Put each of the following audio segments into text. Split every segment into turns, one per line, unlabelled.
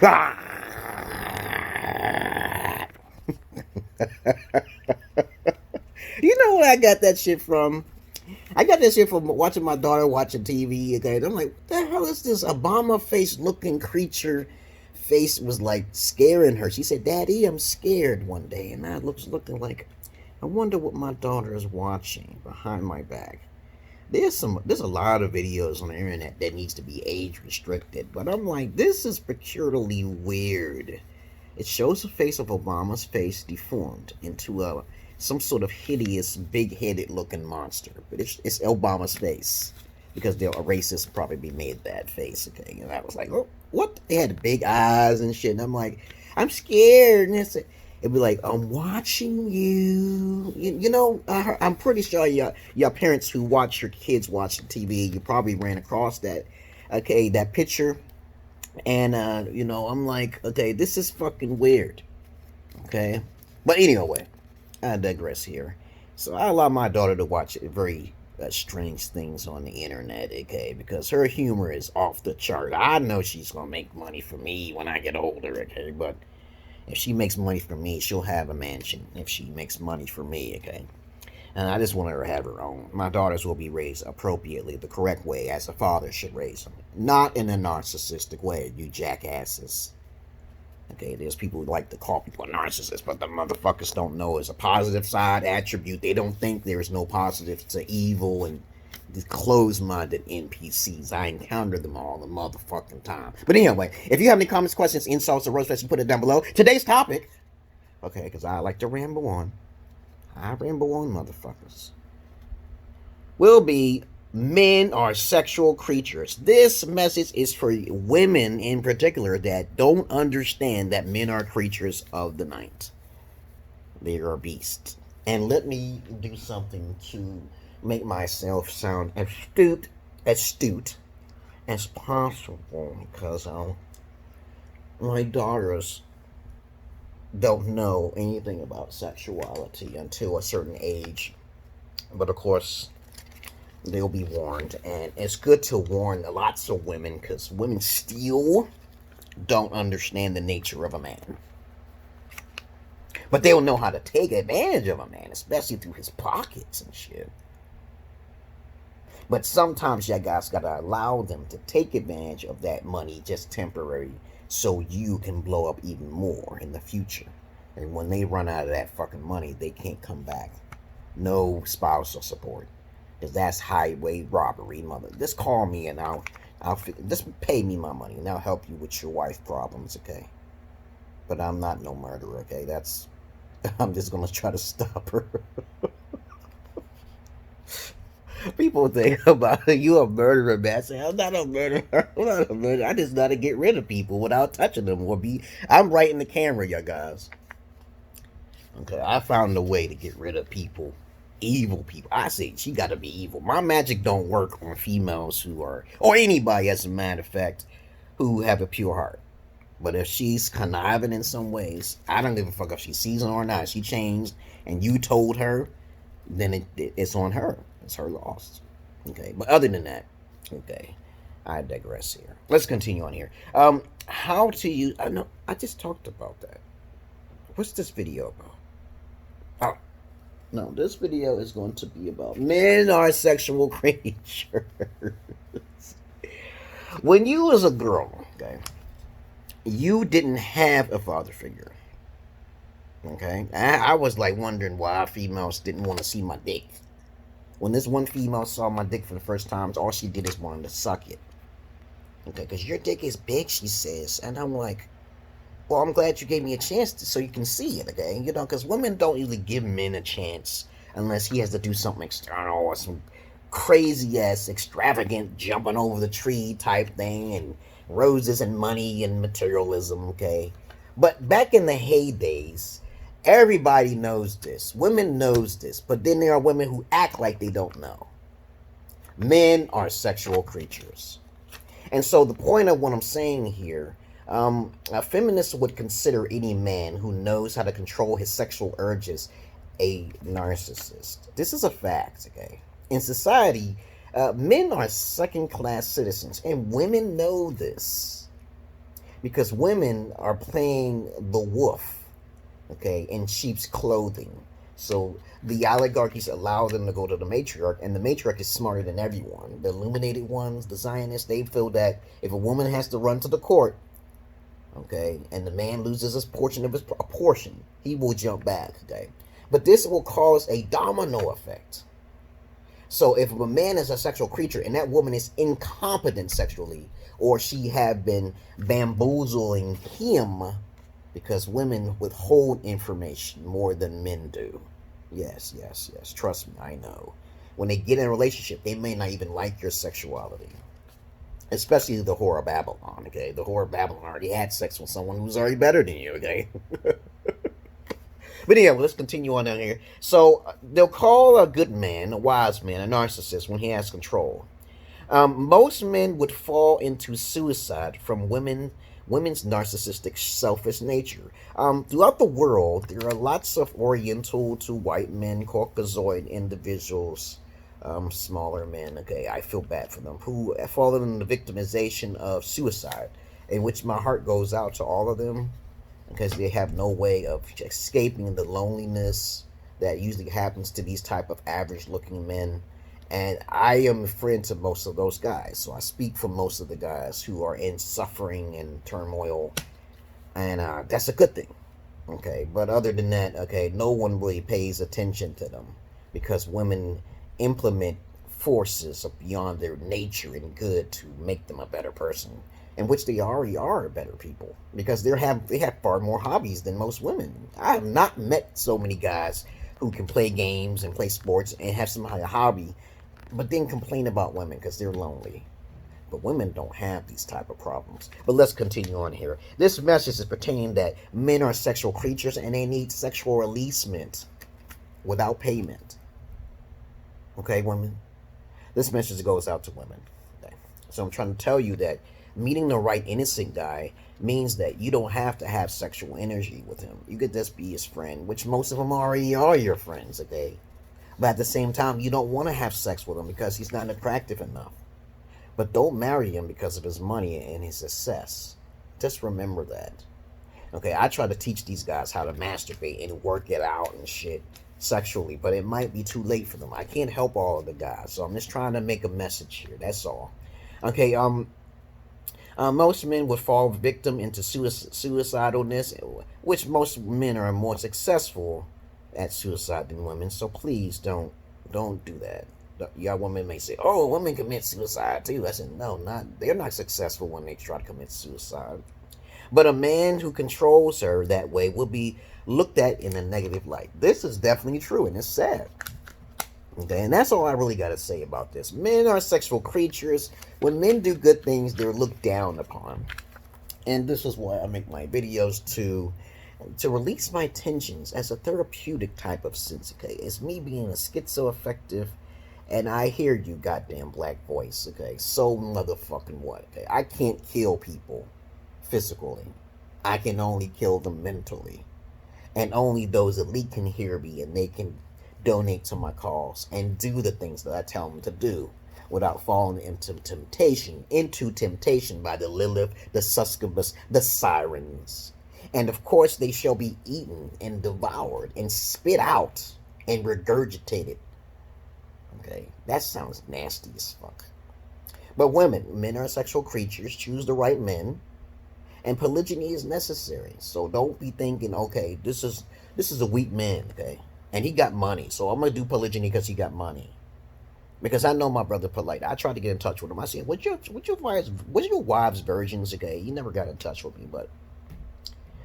You know where I got that shit from? I got that shit from watching my daughter watching TV. Okay, and I'm like, what the hell is this Obama face looking creature? Face was like scaring her. She said, "Daddy, I'm scared." One day, and I was looking like, I wonder what my daughter is watching behind my back. There's a lot of videos on the internet that needs to be age restricted, but I'm like, this is peculiarly weird. It shows the face of Obama's face deformed into some sort of hideous, big-headed looking monster, but it's Obama's face because a racist probably made that face. Okay, and I was like, oh, what? They had big eyes and shit, and I'm like, I'm scared, and it'd be like, I'm watching you. You know, I'm pretty sure your parents who watch your kids watch the TV, you probably ran across that, okay, that picture. And, I'm like, okay, this is fucking weird. Okay? But anyway, I digress here. So I allow my daughter to watch very strange things on the internet, okay? Because her humor is off the chart. I know she's going to make money for me when I get older, okay? But if she makes money for me, she'll have a mansion. If she makes money for me, okay? And I just want her to have her own. My daughters will be raised appropriately, the correct way, as a father should raise them. Not in a narcissistic way, you jackasses. Okay, there's people who like to call people a narcissist, but the motherfuckers don't know it's a positive side attribute. They don't think there's no positive to evil and these closed-minded NPCs. I encounter them all the motherfucking time. But anyway, if you have any comments, questions, insults, or roast, you put it down below. Today's topic, okay, because I like to ramble on. I ramble on, motherfuckers. Will be men are sexual creatures. This message is for women in particular that don't understand that men are creatures of the night. They are beasts. And let me do something to make myself sound astute as possible, because my daughters don't know anything about sexuality until a certain age. But of course, they'll be warned. And it's good to warn lots of women, because women still don't understand the nature of a man. But they'll know how to take advantage of a man, especially through his pockets and shit. But sometimes you guys gotta allow them to take advantage of that money just temporary, so you can blow up even more in the future. And when they run out of that fucking money, they can't come back. No spousal support, because that's highway robbery, mother. Just call me and I'll just pay me my money and I'll help you with your wife problems, okay? But I'm not no murderer, okay? I'm just gonna try to stop her. People think about you a murderer, man. I say, I'm not a murderer. I'm not a murderer. I just know how to get rid of people without touching them I'm right in the camera, you guys. Okay, I found a way to get rid of people. Evil people. I say she gotta be evil. My magic don't work on females who are, or anybody as a matter of fact, who have a pure heart. But if she's conniving in some ways, I don't give a fuck if she sees it or not. She changed and you told her, then it's on her. It's her loss. Okay, but other than that, okay, I digress here. Let's continue on here. How to use, I just talked about that. What's this video about? Oh, no, this video is going to be about men are sexual creatures. When you was a girl, okay, you didn't have a father figure. Okay, I was like wondering why females didn't want to see my dick. When this one female saw my dick for the first time, all she did is wanted to suck it. Okay, because your dick is big, she says. And I'm like, well, I'm glad you gave me a chance so you can see it, okay? You know, because women don't usually give men a chance unless he has to do something external or some crazy-ass, extravagant, jumping over the tree type thing and roses and money and materialism, okay? But back in the heydays, everybody knows this. Women knows this. But then there are women who act like they don't know. Men are sexual creatures. And so the point of what I'm saying here, a feminist would consider any man who knows how to control his sexual urges a narcissist. This is a fact, okay? In society, men are second-class citizens, and women know this. because women are playing the wolf, okay, in sheep's clothing. So the oligarchies allow them to go to the matriarch, and the matriarch is smarter than everyone. The illuminated ones, the Zionists, they feel that if a woman has to run to the court, okay, and the man loses his portion of his portion, he will jump back, okay. But this will cause a domino effect. So if a man is a sexual creature and that woman is incompetent sexually, or she have been bamboozling him, because women withhold information more than men do. Yes, yes, yes. Trust me, I know. When they get in a relationship, they may not even like your sexuality. Especially the whore of Babylon, okay? The whore of Babylon already had sex with someone who's already better than you, okay? But yeah, let's continue on down here. So they'll call a good man, a wise man, a narcissist when he has control. Most men would fall into suicide from women's narcissistic, selfish nature. Throughout the world, there are lots of Oriental to white men, Caucasoid individuals, smaller men, okay, I feel bad for them, who have fallen in the victimization of suicide, in which my heart goes out to all of them, because they have no way of escaping the loneliness that usually happens to these type of average looking men. And I am a friend to most of those guys, so I speak for most of the guys who are in suffering and turmoil, and that's a good thing, okay. But other than that, okay, no one really pays attention to them, because women implement forces beyond their nature and good to make them a better person, in which they already are better people, because they have far more hobbies than most women. I have not met so many guys who can play games and play sports and have some kind of hobby, but then complain about women because they're lonely. But women don't have these type of problems. But let's continue on here. This message is pertaining that men are sexual creatures and they need sexual releasement without payment. Okay, women? This message goes out to women. Okay. So I'm trying to tell you that meeting the right innocent guy means that you don't have to have sexual energy with him. You could just be his friend, which most of them already are your friends, okay? But at the same time, you don't want to have sex with him because he's not attractive enough. But don't marry him because of his money and his success. Just remember that. Okay, I try to teach these guys how to masturbate and work it out and shit sexually, but it might be too late for them. I can't help all of the guys, so I'm just trying to make a message here. That's all. Okay, most men would fall victim into suicidalness, which most men are more successful at suicide than women. So please don't do that. Y'all women may say, "Oh, women commit suicide too." I said, no, they're not successful when they try to commit suicide. But a man who controls her that way will be looked at in a negative light. This is definitely true, and it's sad. Okay, and that's all I really got to say about this. Men are sexual creatures. When men do good things, they're looked down upon. And this is why I make my videos to release my tensions as a therapeutic type of sense, okay? It's me being a schizoaffective, and I hear you, goddamn black voice, okay? So motherfucking what, okay? I can't kill people physically. I can only kill them mentally. And only those elite can hear me, and they can donate to my cause and do the things that I tell them to do without falling into temptation by the Lilith, the succubus, the sirens. And of course they shall be eaten and devoured and spit out and regurgitated. Okay, that sounds nasty as fuck. But men are sexual creatures. Choose the right men, and polygyny is necessary. So don't be thinking, okay, this is a weak man, okay, and he got money, so I'm gonna do polygyny because he got money. Because I know my brother Polite. I tried to get in touch with him. I said, "What's your wives virgins?" Okay, he never got in touch with me, but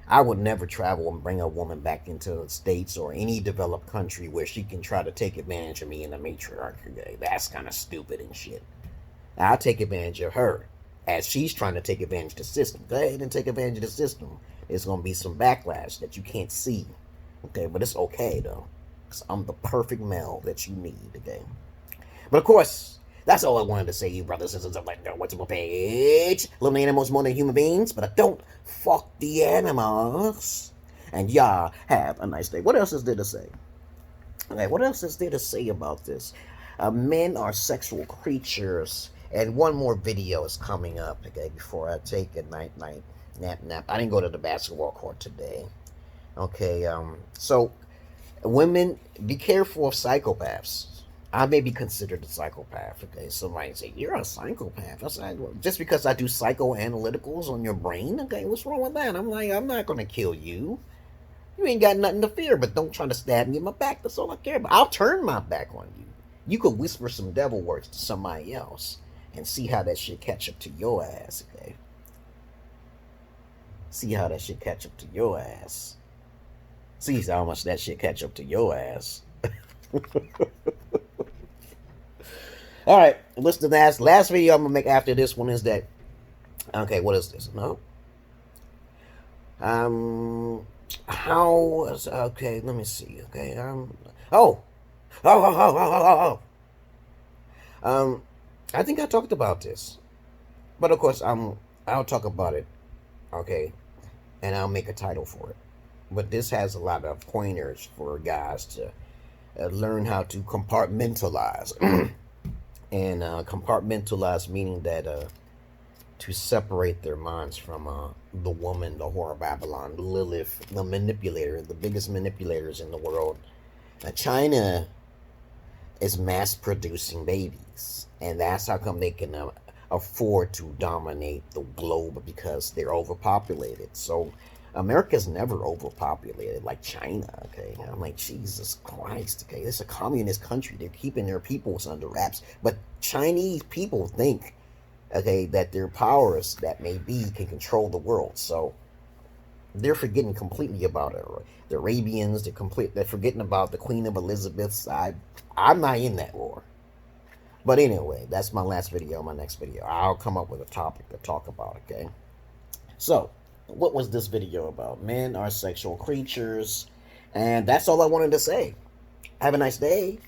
I would never travel and bring a woman back into the States or any developed country where she can try to take advantage of me in the matriarch. Okay, that's kind of stupid and shit. I'll take advantage of her as she's trying to take advantage of the system. Go ahead and take advantage of the system. There's going to be some backlash that you can't see. Okay, but it's okay, though. Because I'm the perfect male that you need, okay? But, of course, that's all I wanted to say, you brothers and sisters. I'm like, no, what's my page? Love the animals more than human beings, but I don't fuck the animals. And y'all have a nice day. What else is there to say? Okay, what else is there to say about this? Men are sexual creatures. And one more video is coming up, okay, before I take it night-night. Nap. I didn't go to the basketball court today. Okay, so women, be careful of psychopaths. I may be considered a psychopath. Okay, somebody say you're a psychopath. I said, well, just because I do psychoanalyticals on your brain. Okay, what's wrong with that? I'm like, I'm not gonna kill you. You ain't got nothing to fear, but don't try to stab me in my back. That's all I care about. I'll turn my back on you. You could whisper some devil words to somebody else and see how that shit catch up to your ass. Okay, see how that shit catch up to your ass. See how much that shit catch up to your ass. All right, listen to that. Last video I'm gonna make after this one is that. Okay, what is this? No. How is okay? Let me see. Okay. I think I talked about this, but of course I'll talk about it. Okay, and I'll make a title for it. But this has a lot of pointers for guys to learn how to compartmentalize. And compartmentalize meaning that to separate their minds from the woman, the whore of Babylon, Lilith, the manipulator, the biggest manipulators in the world. China is mass producing babies, and that's how come they can afford to dominate the globe, because they're overpopulated. So America's never overpopulated like China. Okay, I'm like, Jesus Christ. Okay, it's a communist country. They're keeping their peoples under wraps, but Chinese people think, okay, that their powers that may be can control the world. So they're forgetting completely about it. The Arabians, they're forgetting about the Queen of Elizabeth's side. I'm not in that war. But anyway, that's my last video. My next video, I'll come up with a topic to talk about. Okay, so what was this video about? Men are sexual creatures, and that's all I wanted to say. Have a nice day.